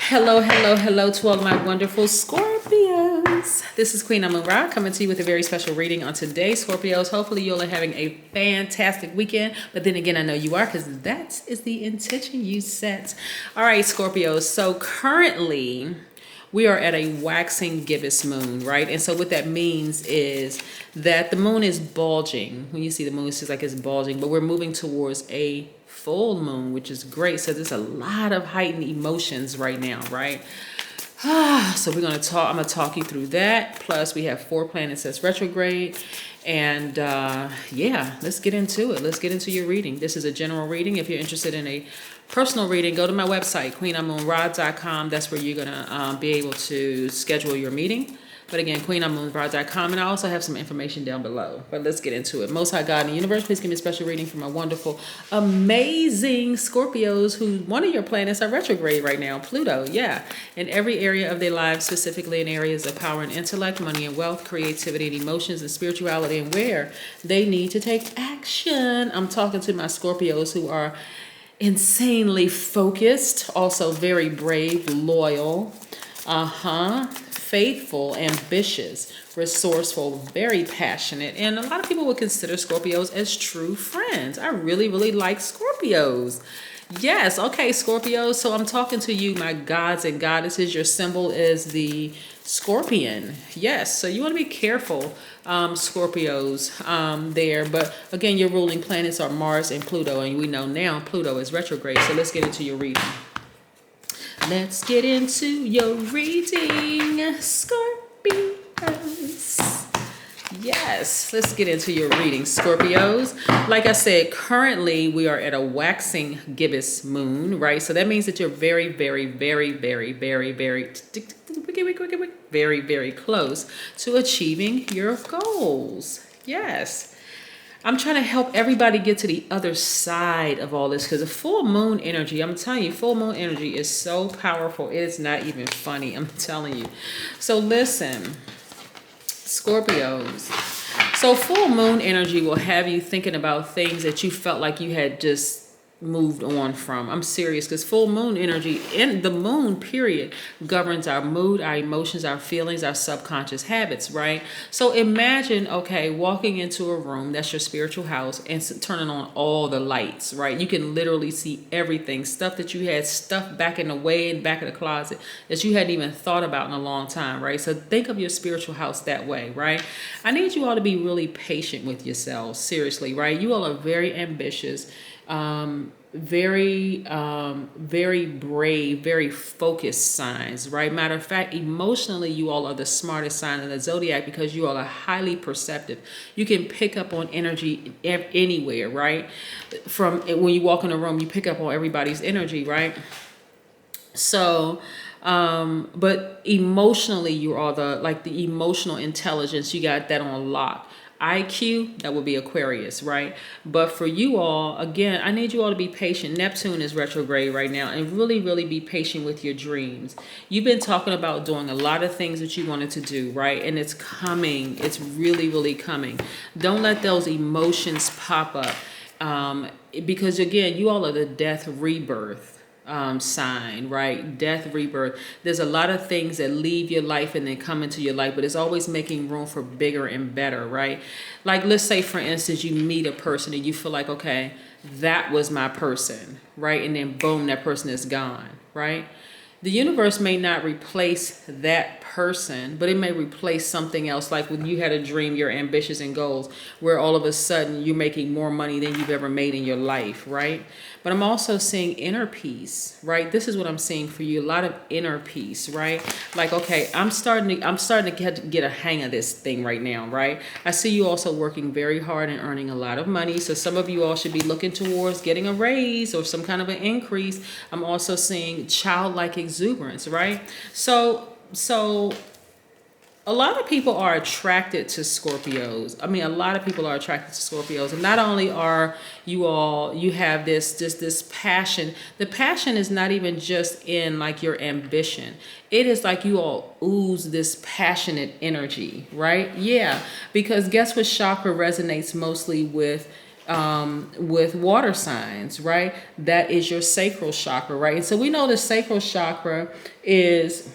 Hello, hello, hello to all my wonderful Scorpios. This is Queen Amun Ra coming to you with a very special reading on today, Scorpios. Hopefully you all are having a fantastic weekend. But then again, I know you are because that is the intention you set. All right, Scorpios. So currently we are at a waxing gibbous moon, right? And so what that means is that the moon is bulging. When you see the moon, it's just like it's bulging, but we're moving towards a full moon, which is great. So there's a lot of heightened emotions right now, right? So I'm gonna talk you through that. Plus we have 4 planets that's retrograde. And yeah, let's get into it. Let's get into your reading. This is a general reading. If you're interested in a personal reading, go to my website, queenamunra.com. That's where you're gonna be able to schedule your meeting. But again, queenamunra.com, and I also have some information down below. But let's get into it. Most High God in the universe, please give me a special reading for my wonderful, amazing Scorpios who one of your planets are retrograde right now, Pluto, yeah. In every area of their lives, specifically in areas of power and intellect, money and wealth, creativity and emotions and spirituality, and where they need to take action. I'm talking to my Scorpios who are insanely focused, also very brave, loyal, faithful, ambitious, resourceful, very passionate, and a lot of people would consider Scorpios as true friends. I really, really like Scorpios. Yes, okay, Scorpios. So I'm talking to you, my gods and goddesses. Your symbol is the scorpion. Yes, so you want to be careful, Scorpios, there. But again, your ruling planets are Mars and Pluto, and we know now Pluto is retrograde. So let's get into your reading. Let's get into your reading, Scorpios. Yes, let's get into your reading, Scorpios. Like I said, currently we are at a waxing gibbous moon, right? So that means that you're very, very, very, very, very, very, very, very close to achieving your goals. Yes. I'm trying to help everybody get to the other side of all this because the full moon energy, I'm telling you, full moon energy is so powerful. It is not even funny. I'm telling you. So listen, Scorpios. So full moon energy will have you thinking about things that you felt like you had just moved on from. I'm serious because full moon energy in the moon period governs our mood, our emotions, our feelings, our subconscious habits, right? So imagine, okay, walking into a room, that's your spiritual house, and turning on all the lights, right? You can literally see everything, stuff that you had stuffed back in the way in the back of the closet that you hadn't even thought about in a long time, right? So think of your spiritual house that way, right? I need you all to be really patient with yourselves, seriously, right? You all are very ambitious, very brave, very focused signs, right? Matter of fact, emotionally, you all are the smartest sign in the Zodiac because you all are highly perceptive. You can pick up on energy anywhere, right? From when you walk in a room, you pick up on everybody's energy, right? So, but emotionally, you are the emotional intelligence, you got that on lock. IQ, that would be Aquarius, right? But for you all, again, I need you all to be patient. Neptune is retrograde right now, and really, really be patient with your dreams. You've been talking about doing a lot of things that you wanted to do, right? And it's coming. It's really, really coming. Don't let those emotions pop up, because again, you all are the death rebirth sign, right? Death, rebirth. There's a lot of things that leave your life and then come into your life, but it's always making room for bigger and better, right? Like, let's say, for instance, you meet a person and you feel like, okay, that was my person, right? And then boom, that person is gone, right? The universe may not replace that person, but it may replace something else. Like when you had a dream, you're ambitious and goals, where all of a sudden you're making more money than you've ever made in your life, right? But I'm also seeing inner peace, right? This is what I'm seeing for you, a lot of inner peace, right? Like, okay, I'm starting to get a hang of this thing right now, right? I see you also working very hard and earning a lot of money. So some of you all should be looking towards getting a raise or some kind of an increase. I'm also seeing childlike exuberance, right? So a lot of people are attracted to Scorpios. I mean, a lot of people are attracted to Scorpios. And not only are you have this passion. The passion is not even just in like your ambition. It is like you all ooze this passionate energy, right? Yeah, because guess what chakra resonates mostly with with water signs, right? That is your sacral chakra, right? And so we know the sacral chakra is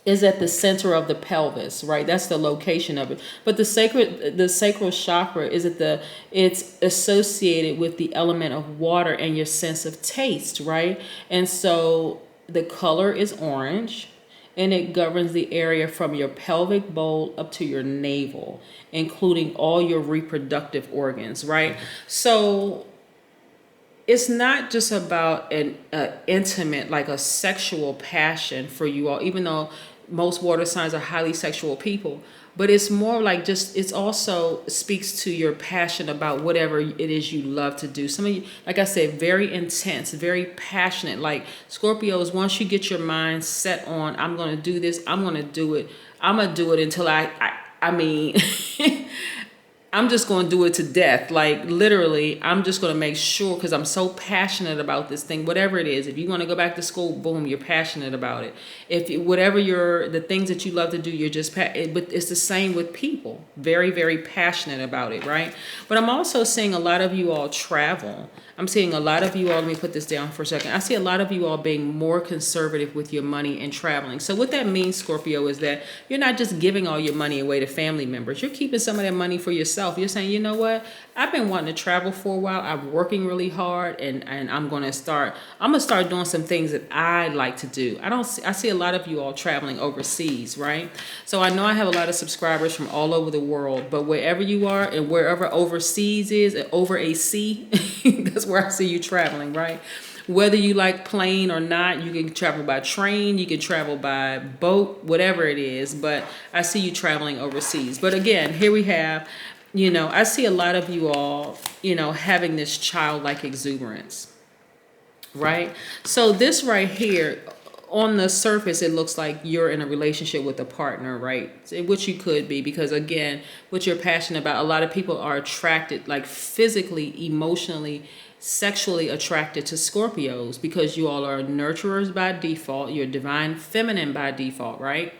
at the center of the pelvis, right? That's the location of it. But the sacral chakra is it's associated with the element of water and your sense of taste, right? And so the color is orange, and it governs the area from your pelvic bowl up to your navel, including all your reproductive organs, right? So it's not just about an intimate, like a sexual passion for you all, even though most water signs are highly sexual people, but it's more like just, it's also speaks to your passion about whatever it is you love to do. Some of you, like I said, very intense, very passionate. Like Scorpios, once you get your mind set on, I'm going to do this, I'm going to do it. I'm going to do it until I mean, I'm just going to do it to death. Like literally, I'm just going to make sure, because I'm so passionate about this thing, whatever it is. If you want to go back to school, boom, you're passionate about it. If whatever the things that you love to do, you're just, but it's the same with people. Very, very passionate about it, right? But I'm also seeing a lot of you all travel. I'm seeing a lot of you all, let me put this down for a second. I see a lot of you all being more conservative with your money and traveling. So what that means, Scorpio, is that you're not just giving all your money away to family members. You're keeping some of that money for yourself. You're saying, you know what? I've been wanting to travel for a while. I'm working really hard, and I'm going to start doing some things that I like to do. I see a lot of you all traveling overseas, right? So I know I have a lot of subscribers from all over the world, but wherever you are and wherever overseas is, over a sea, that's where I see you traveling, right? Whether you like plane or not, you can travel by train, you can travel by boat, whatever it is, but I see you traveling overseas. But again, here we have, I see a lot of you all, having this childlike exuberance, right? So this right here, on the surface, it looks like you're in a relationship with a partner, right? Which you could be, because again, what you're passionate about, a lot of people are attracted, like physically, emotionally, sexually attracted to Scorpios, because you all are nurturers by default. You're divine feminine by default, right?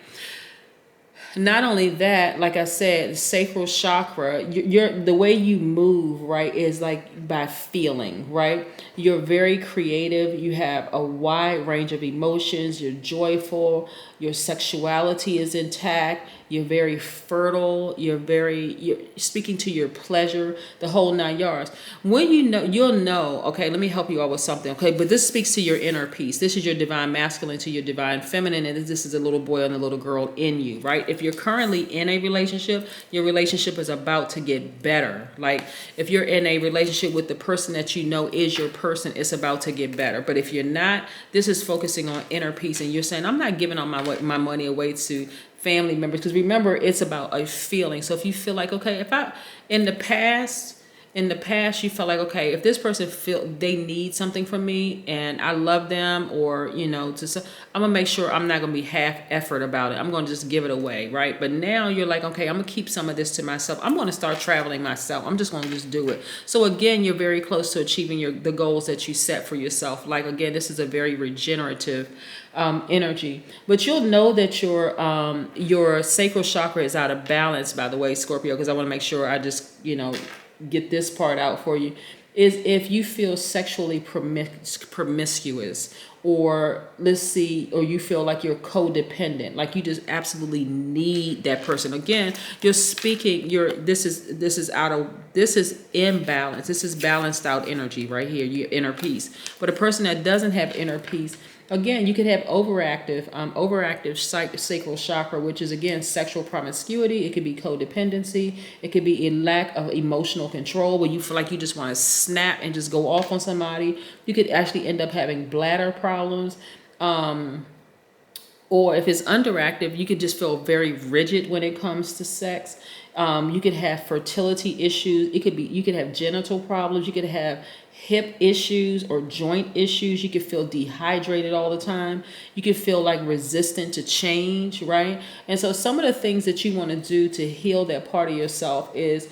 Not only that, like I said, sacral chakra, the way you move, right, is like by feeling, right? You're very creative. You have a wide range of emotions. You're joyful. Your sexuality is intact. You're very fertile. You're speaking to your pleasure, the whole 9 yards. When you'll know, okay, let me help you out with something, okay? But this speaks to your inner peace. This is your divine masculine to your divine feminine, and this is a little boy and a little girl in you, right? If you're currently in a relationship, your relationship is about to get better. Like if you're in a relationship with the person that you know is your person, it's about to get better. But if you're not, this is focusing on inner peace, and you're saying, I'm not giving all my money away to family members, because remember, it's about a feeling. So if you feel like, okay, if I in the past you felt like, okay, if this person feel they need something from me and I love them, or I'm gonna make sure I'm not gonna be half effort about it. I'm gonna just give it away, right? But now you're like, okay, I'm gonna keep some of this to myself. I'm gonna start traveling myself. I'm just gonna just do it. So again, you're very close to achieving the goals that you set for yourself. Like again, this is a very regenerative energy. But you'll know that your sacral chakra is out of balance, by the way, Scorpio, because I want to make sure I just get this part out for you, is if you feel sexually promiscuous, or or you feel like you're codependent, like you just absolutely need that person. Again, you're speaking, this is imbalance. This is balanced out energy right here, your inner peace. But a person that doesn't have inner peace, again, you could have overactive sacral chakra, which is, again, sexual promiscuity. It could be codependency. It could be a lack of emotional control, where you feel like you just want to snap and just go off on somebody. You could actually end up having bladder problems. Or if it's underactive, you could just feel very rigid when it comes to sex. You could have fertility issues. You could have genital problems. You could have hip issues or joint issues. You could feel dehydrated all the time. You could feel like resistant to change, right? And so some of the things that you want to do to heal that part of yourself is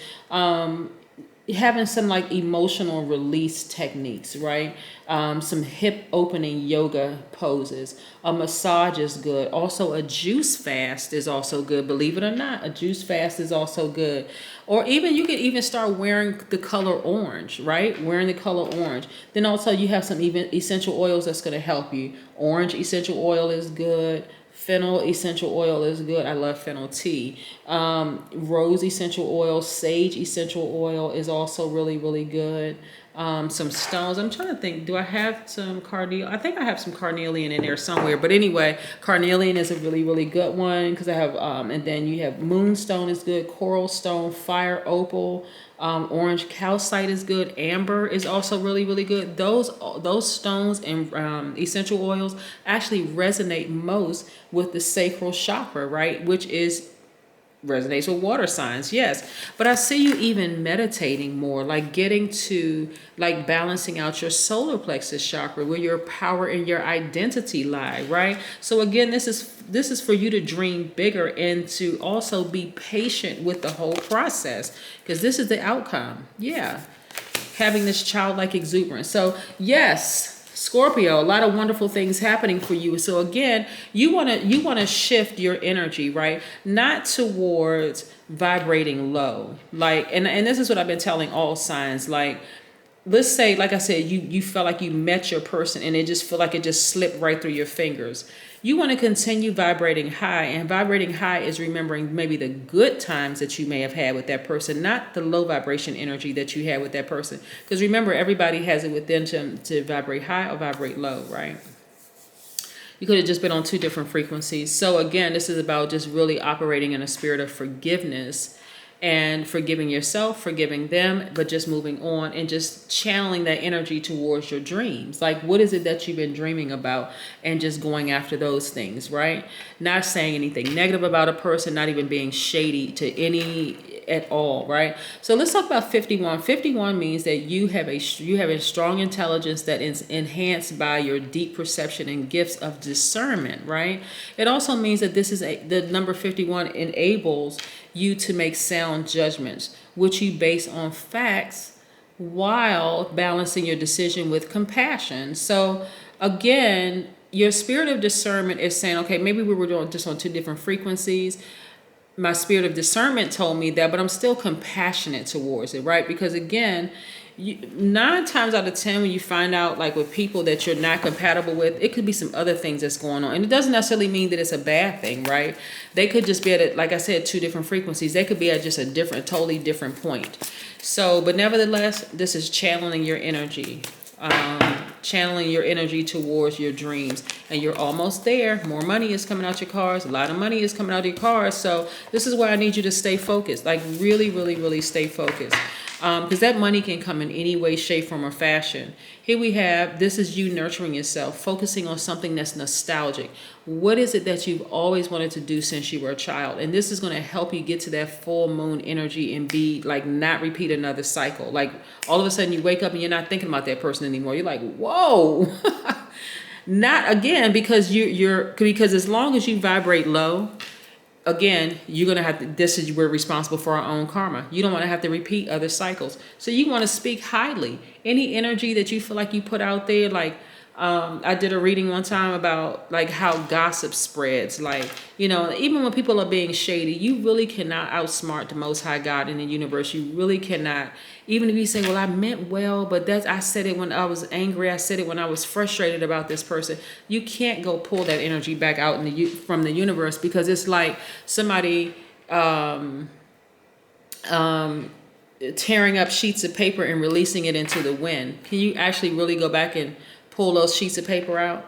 having some like emotional release techniques, right? Some hip opening yoga poses. A massage is good. Also, a juice fast is also good. Believe it or not, a juice fast is also good. Or even you can even start wearing the color orange, right? Wearing the color orange. Then also you have some even essential oils that's going to help you. Orange essential oil is good. Fennel essential oil is good. I love fennel tea. Rose essential oil, sage essential oil is also really, really good. Some stones. I'm trying to think. Do I have some carnelian? I think I have some carnelian in there somewhere. But anyway, carnelian is a really, really good one because I have. And then you have moonstone is good. Coral stone, fire opal. Orange calcite is good. Amber is also really, really good. Those stones and essential oils actually resonate most with the sacral chakra, right? Which is resonates with water signs, yes. But I see you even meditating more, like getting to like balancing out your solar plexus chakra where your power and your identity lie, right? So again, this is for you to dream bigger and to also be patient with the whole process because this is the outcome. Yeah. Having this childlike exuberance. So yes, Scorpio, a lot of wonderful things happening for you. So again, you want to shift your energy, right? Not towards vibrating low. Like and this is what I've been telling all signs, like let's say, like I said, you felt like you met your person and it just feel like it just slipped right through your fingers. You want to continue vibrating high, and vibrating high is remembering maybe the good times that you may have had with that person, not the low vibration energy that you had with that person. Because remember, everybody has it within to vibrate high or vibrate low, right? You could have just been on two different frequencies. So again, this is about just really operating in a spirit of forgiveness and forgiving yourself, forgiving them, but just moving on and just channeling that energy towards your dreams. Like, what is it that you've been dreaming about and just going after those things, right? Not saying anything negative about a person, not even being shady to any at all, right? So let's talk about 51. 51 means that you have a strong intelligence that is enhanced by your deep perception and gifts of discernment, right? It also means that the number 51 enables you to make sound judgments, which you base on facts while balancing your decision with compassion. So again, your spirit of discernment is saying, okay, maybe we were doing just on two different frequencies. My spirit of discernment told me that, but I'm still compassionate towards it, right? Because again, 9 times out of 10, when you find out like with people that you're not compatible with, it could be some other things that's going on. And it doesn't necessarily mean that it's a bad thing, right? They could just be at, like I said, 2 different frequencies. They could be at just a totally different point. So, but nevertheless, this is channeling your energy. Channeling your energy towards your dreams, and you're almost there. More money is coming out your cars. A lot of money is coming out of your cars. So this is why I need you to stay focused, like really, really, really stay focused. Because that money can come in any way, shape, form, or fashion. Here we have, this is you nurturing yourself, focusing on something that's nostalgic. What is it that you've always wanted to do since you were a child? And this is going to help you get to that full moon energy and be like, not repeat another cycle. Like all of a sudden you wake up and you're not thinking about that person anymore. You're like, whoa, not again, because because as long as you vibrate low, again, you're going to have to, we're responsible for our own karma. You don't want to have to repeat other cycles. So you want to speak highly. Any energy that you feel like you put out there, like, I did a reading one time about like how gossip spreads. Like, even when people are being shady, you really cannot outsmart the Most High God in the universe. You really cannot. Even if you say, well, I meant well, but I said it when I was angry. I said it when I was frustrated about this person. You can't go pull that energy back out from the universe, because it's like somebody tearing up sheets of paper and releasing it into the wind. Can you actually really go back and pull those sheets of paper out?